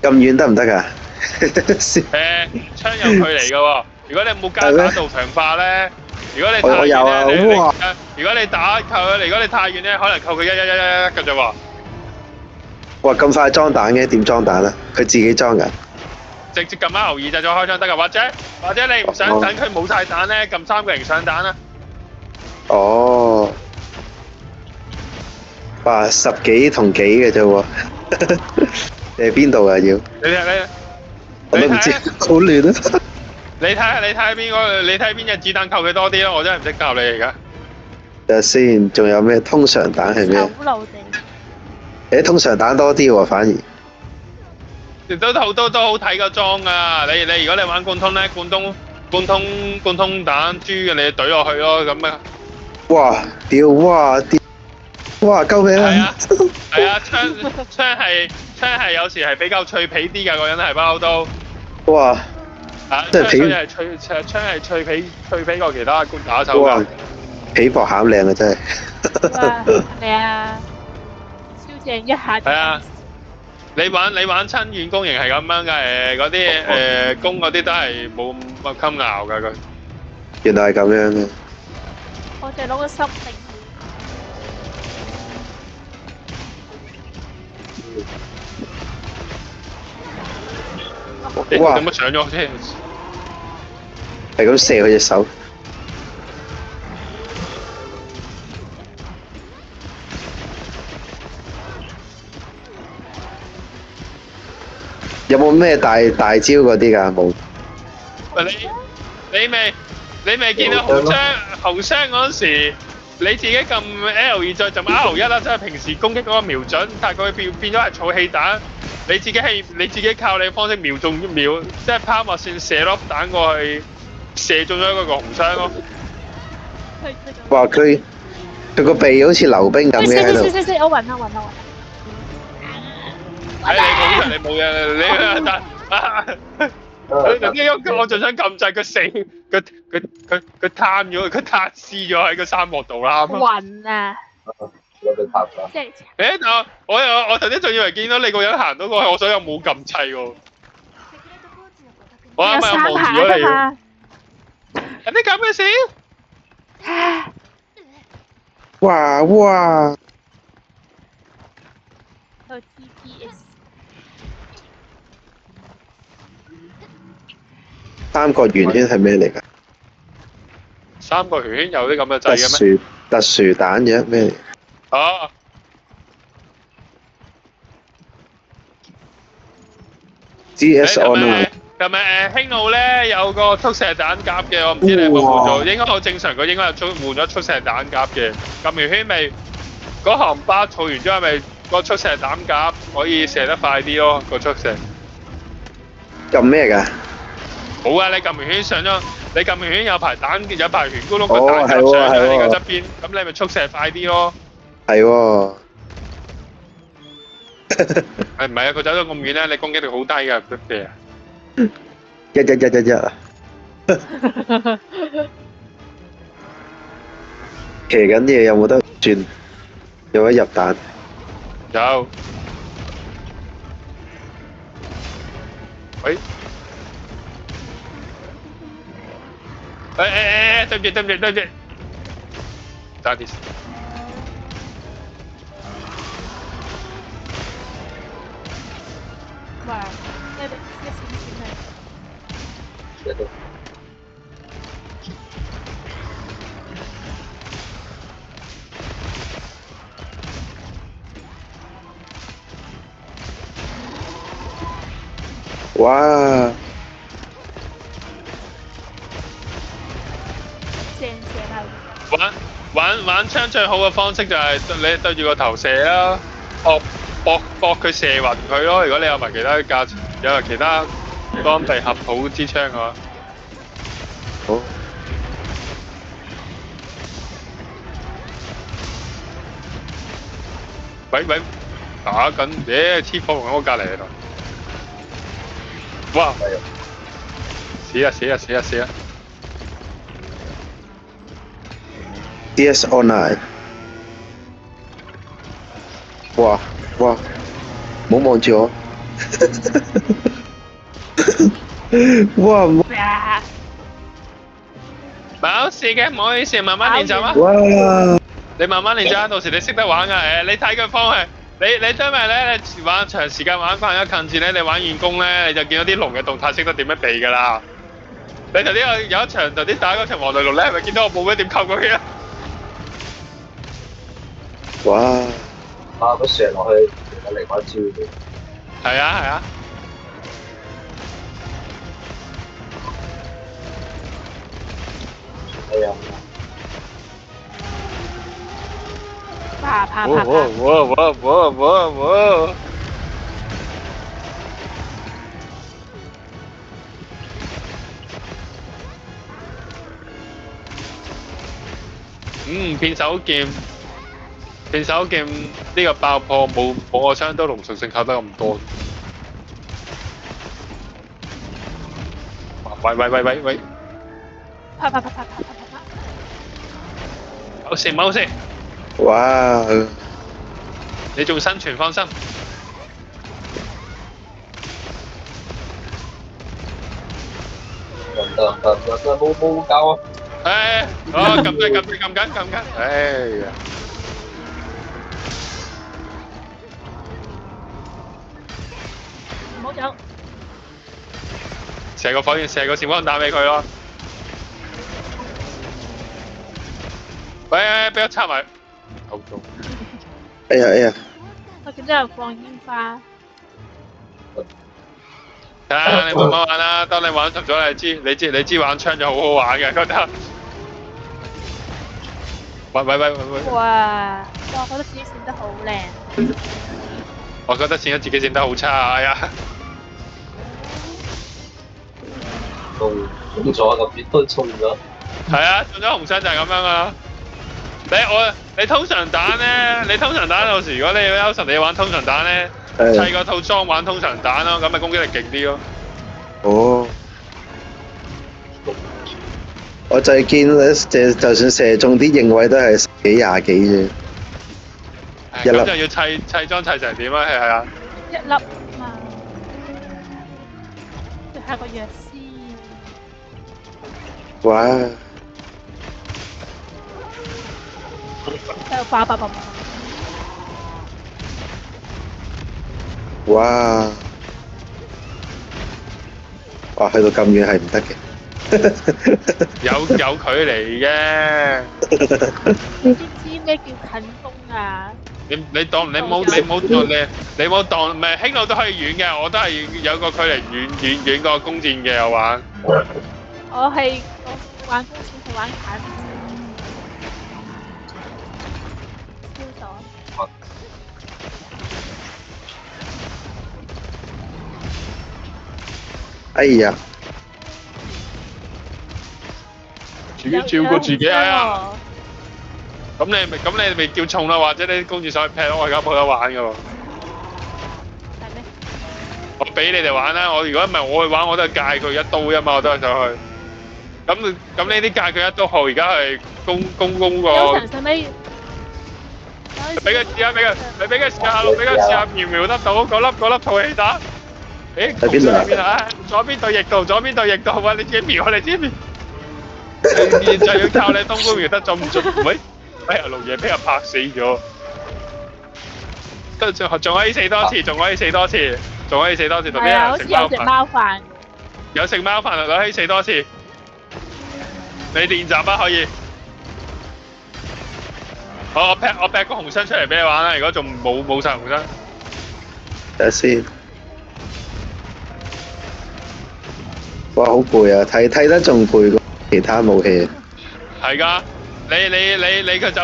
咁遠得唔得噶？槍有距離嘅喎。如果你冇加彈道強化咧，如果你太我有啊，遠咧，哇！如果你打扣佢，如果你太遠咧，可能扣佢一嘅啫喎。哇，咁快裝彈嘅？點裝彈啊？佢自己裝噶？直接撳翻牛二就再開槍得噶，或者你唔想等佢冇晒彈咧，撳3個人上彈啦。哦，哇，10幾同幾嘅啫喎，你係邊度啊？要我都唔知，好亂啊！你睇下邊隻子彈扣佢多啲咯，我真係唔識教你而家。睇下先，仲有咩通常彈係咩？手榴地。通常彈多啲喎，反而。都好睇個裝啊！你如果你玩貫通咧，貫通彈豬嘅，你懟落去咯咁啊！哇！屌！哇！屌！哇！救命啊！係啊，槍係有時係比較脆皮啲㗎，個人係不嬲都。哇！即係皮係槍係脆皮過其他打手㗎。皮薄餡靚啊！真係。哇！係啊，超正一下。係啊。你玩親遠攻型係咁樣嘅，嗰啲攻嗰啲都係冇乜襟拗㗎佢。原來係咁樣嘅。我就攞個心定。哇！點解上咗先？係咁射佢隻手。有冇咩大招嗰啲㗎？冇。你未見到紅雙嗰時，你自己撳 L2再撳 R1啦，即係平時攻擊嗰個瞄準，但係佢變咗係儲氣彈，你自己靠你方式瞄，即係拋物線射粒彈過去，射中咗嗰個紅雙咯。哇！佢個鼻好似溜冰咁嘅喺度。我暈啦！你冇嘢，我就想撳掣，佢死，佢攤咗，佢攤屍咗喺個沙漠度啦。暈啊！即係我頭先仲以為見到你個人行到過去，我想又冇撳掣喎。我啱啱又望住咗你。有啲咁嘅事？哇！有 GPS。三個圓圈係咩嚟㗎？三個圓圈有啲咁嘅掣嘅咩？特殊彈嘅咩嚟？哦。GS Online。琴日興路咧有個速射彈夾嘅，我唔知你有冇換到，應該好正常，佢應該有換咗速射彈夾嘅。撳完圈咪嗰行巴儲完之後咪個速射彈夾可以射得快啲咯，個速射。撳咩㗎？冇啊！你撳完圈上咗，你撳完圈有排彈有排圓咕窿個彈夾上咗呢個側邊，咁你咪速射快啲咯。係喎。唔係啊？佢走咗咁遠咧，你攻擊力好低㗎，佢嘅。一啊！騎緊嘢有冇得轉？有得入彈？有。喂。對唔住，差啲。哇！哇！玩槍最好嘅方式就係你對住個頭射啦，搏佢射暈佢咯。如果你有埋其他裝備合好支槍嘅話，好。喂，打緊黐火龍喺我隔離喺度。哇！死啊！ DS Online。哇！唔好望住我。哇啊！冇事嘅，唔好意思，慢慢練習啊。哇！你慢慢練習啊，到時你識得玩噶。你睇佢方向，你因為咧，你玩長時間玩慣咗近戰咧，你玩遠攻咧，你就見到啲龍嘅動態，識得點樣避噶啦。你頭先有一場頭先打嗰場黃雷龍咧，係咪見到我冇乜點扣過去啊？哇！啊！都射落去，我嚟把招嘅。係啊係啊。哎呀！哇！片手劍呢個爆破冇我槍都龍屬性靠得咁多。喂！啪！冇事，哇！你仲生存放心。得，冇搞啊！撳緊，哎呀！唔好走。射個火箭，射個閃光彈俾佢咯。喂，俾我插埋。好中。哎呀！我見到有放煙花。你慢慢玩啦，當你玩熟咗，你知玩槍就好好玩嘅，覺得。喂！哇！我覺得自己閃得好靚。我覺得自己閃得好差，哎呀！中咗個邊都中咗。係啊，中咗紅箱就係咁樣噶啦。你通常彈咧，有時如果你優神你玩通常彈咧，砌個套裝玩通常彈咯，咁咪攻擊力勁啲咯。哦。我就係見咧，就算射中啲認位都係10幾20幾啫。一粒咁就要砌裝砌成點啊？係啊。一粒嘛。佢係個藥師。哇！喺度爆！哇！哇！去到咁遠係唔得嘅。有距離嘅。你知唔知咩叫近攻啊？你冇當唔係輕路都可以遠嘅，我都係有個距離遠過弓箭嘅我玩。我玩弓箭係玩近戰。超爽！哎呀！自己照顧自己啊！咁你咪叫重啦，或者你啲弓箭上去劈咯，我而家冇得玩噶喎。係咩？我俾你哋玩啦，我如果唔係我去玩，我都係戒佢一刀啫嘛，我都係上去。咁呢啲戒佢一刀號，而家係攻個。有神使咪？俾佢試下，你俾佢試下瞄得到嗰粒吐氣彈。誒，喺邊啊？左邊對翼度，喂，你自己瞄，你自己瞄。現在要靠你東姑瞄得中唔中？喂，哎呀，龍爺俾人拍死咗。跟住仲可以死多次，同啲人食貓飯。有食貓飯就可以死多次。你練習啊，可以。好，我劈個紅箱出嚟俾你玩啦。如果仲冇晒紅箱，等下先。哇！好攰啊，睇得仲攰過其他武器。係㗎，你佢走，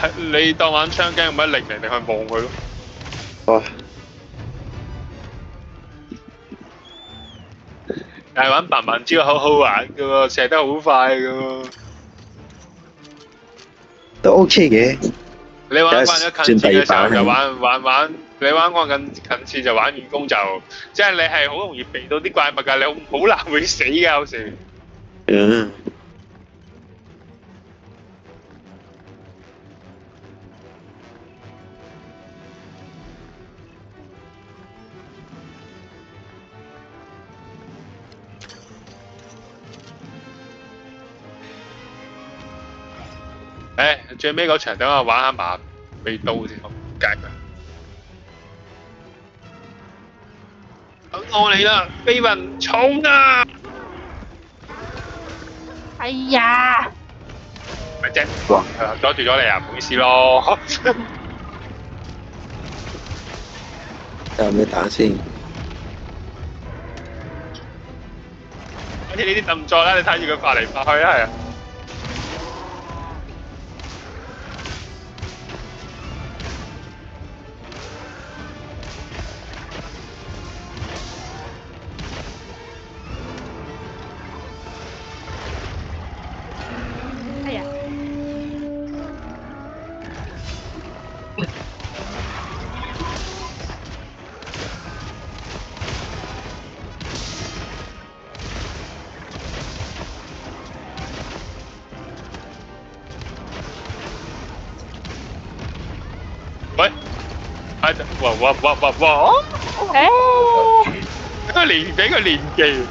係你當玩槍 game 咁樣擰嚟擰去望佢咯。哇！但係玩白文招好好玩㗎喎，射得好快㗎喎。都 OK 嘅。你玩慣咗近戰嘅時候就玩，你玩慣近戰就玩遠攻就，即係你係好容易避到啲怪物㗎，你好難會死㗎有時。嗯。最尾嗰場等我玩下馬尾刀先，我隔佢。等我嚟啦，飛雲衝啊！哎呀！咪啫，哇，阻住咗你啊，唔好意思咯。有咩打先？好似呢啲動作啦，你睇住佢發嚟發去啊，係啊。哎呀！喂，哇！俾佢連技。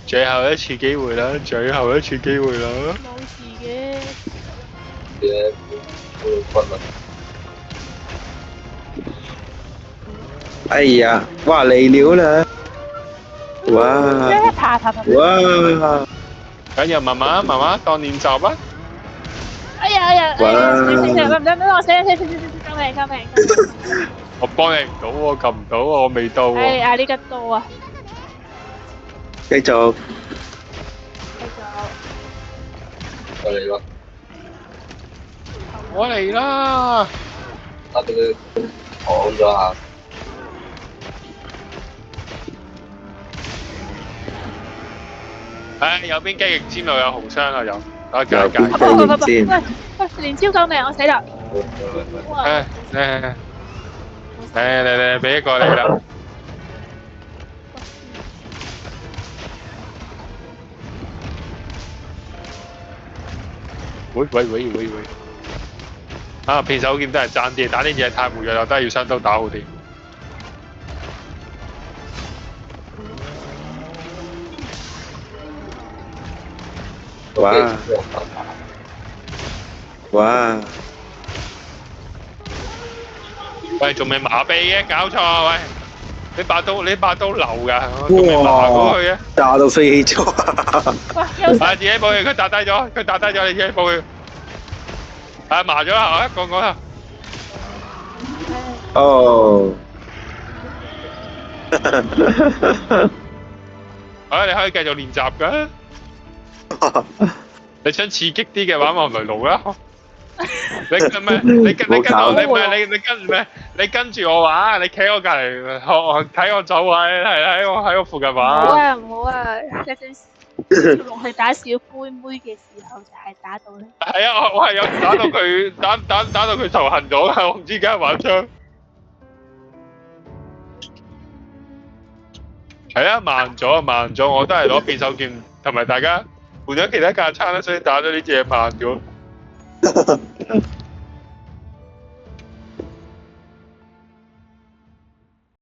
最後一次機會啦，最後一次機會啦。冇事嘅。嘅骨啦。哎呀，哇嚟了啦！哇！爬！哇！咁又慢慢當練習啦。哎呀！唔我死！救命！我幫你唔到喎，撳唔到喎，我未到喎。哎呀！呢個刀啊！繼續。我嚟咯。我嚟啦！我俾佢擋咗下。右邊雞翼尖度有紅傷啊，有。右邊雞翼尖。喂，連招救命！我死啦！嚟，俾一個你啦。喂！啊，片手劍都係爭啲，打呢嘢太活躍啦，都係要雙刀打好啲。哇！哇！喂，仲未麻痹嘅，搞錯啊！喂，你把刀流㗎，仲未麻過去嘅。炸到飛起咗。自己保佢，佢打低咗，你自己保佢。麻咗啦，講下。哦。你可以繼續練習㗎。你想刺激啲嘅話，我雷奴啦。你跟住我玩，你企我隔離，睇我走位，喺我附近玩。唔好啊！有陣時落去打小妹妹嘅時候，就係打到咧。係啊，我係有打到佢，打到佢仇恨咗㗎，我唔知點解玩槍。係啊，慢咗，我都係攞變手劍，同埋大家換咗其他架撐啦，所以打咗呢隻嘢慢咗。